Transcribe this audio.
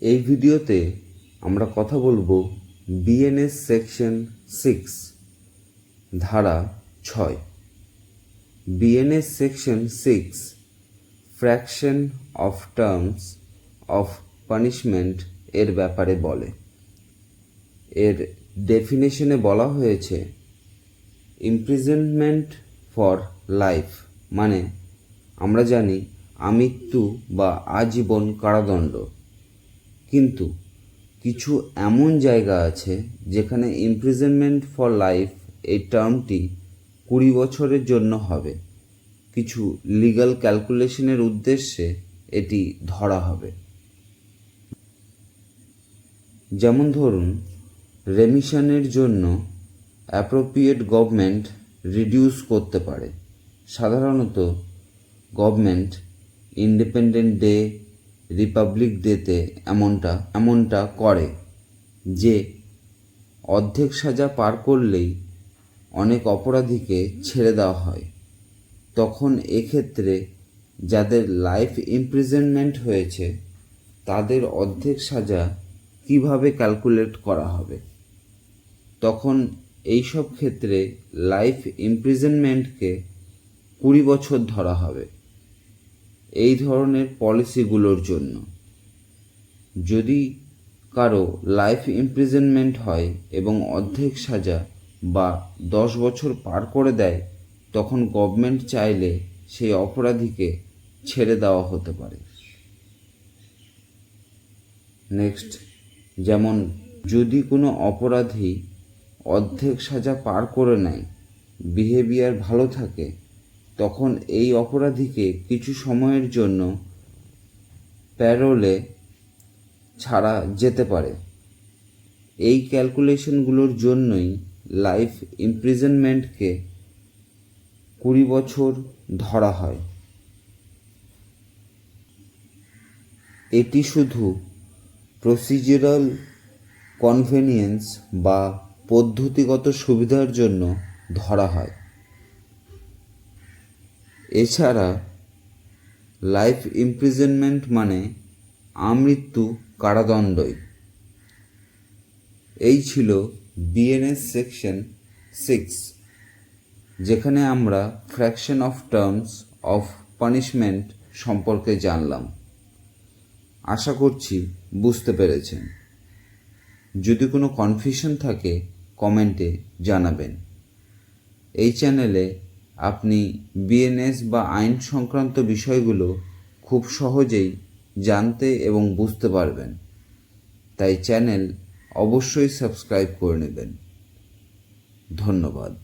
এই ভিডিওতে আমরা কথা বলবো বিএনএস সেকশন 6 ধারা 6। BNS section 6 fraction of terms of punishment এর ব্যাপারে বলে। এর ডেফিনেশনে বলা হয়েছে ইমপ্রিজনমেন্ট ফর লাইফ মানে আমরা জানি আমৃত্যু বা আজীবন কারাদণ্ড, কিন্তু কিছু এমন জায়গা আছে যেখানে ইমপ্রিজনমেন্ট ফর লাইফ এই টার্মটি 20 বছরের জন্য হবে। কিছু লিগ্যাল ক্যালকুলেশনের উদ্দেশ্যে এটি ধরা হবে। যেমন ধরুন, রেমিশনের জন্য অ্যাপ্রোপ্রিয়েট গভর্নমেন্ট রিডিউস করতে পারে। সাধারণত গভর্নমেন্ট ইন্ডিপেন্ডেন্ট ডে, রিপাবলিক ডেতে এমনটা করে যে অর্ধেক সাজা পার করলেই অনেক অপরাধীকে ছেড়ে দেওয়া হয়। তখন এক্ষেত্রে যাদের লাইফ ইমপ্রিজনমেন্ট হয়েছে তাদের অর্ধেক সাজা কিভাবে ক্যালকুলেট করা হবে? তখন এইসব ক্ষেত্রে লাইফ ইমপ্রিজনমেন্টকে 20 বছর ধরা হবে। এই ধরনের পলিসিগুলোর জন্য যদি কারো লাইফ ইমপ্রিজনমেন্ট হয় এবং অর্ধেক সাজা বা 10 বছর পার করে দেয়, তখন গভর্নমেন্ট চাইলে সেই অপরাধীকে ছেড়ে দেওয়া হতে পারে। নেক্সট, যেমন যদি কোনো অপরাধী অর্ধেক সাজা পার করে নেয়, বিহেভিয়ার ভালো থাকে, তখন এই অপরাধীকে কিছু সময়ের জন্য প্যারোলে ছাড়া যেতে পারে। এই ক্যালকুলেশনগুলোর জন্যই লাইফ ইমপ্রিজনমেন্টকে 20 বছর ধরা হয়। এটি শুধু প্রসিজারাল কনভেনিয়েন্স বা পদ্ধতিগত সুবিধার জন্য ধরা হয়। এছাড়া লাইফ ইমপ্রিজনমেন্ট মানে আমৃত্যু কারাদণ্ডই। এই ছিল বিএনএস সেকশন 6, যেখানে আমরা fraction of terms of punishment সম্পর্কে জানলাম। আশা করছি বুঝতে পেরেছেন। যদি কোনো কনফিউশন থাকে কমেন্টে জানাবেন। এই চ্যানেলে আপনি বিএনএস বা আইন সংক্রান্ত বিষয়গুলো খুব সহজেই জানতে এবং বুঝতে পারবেন। তাই চ্যানেল অবশ্যই সাবস্ক্রাইব করে নেবেন। ধন্যবাদ।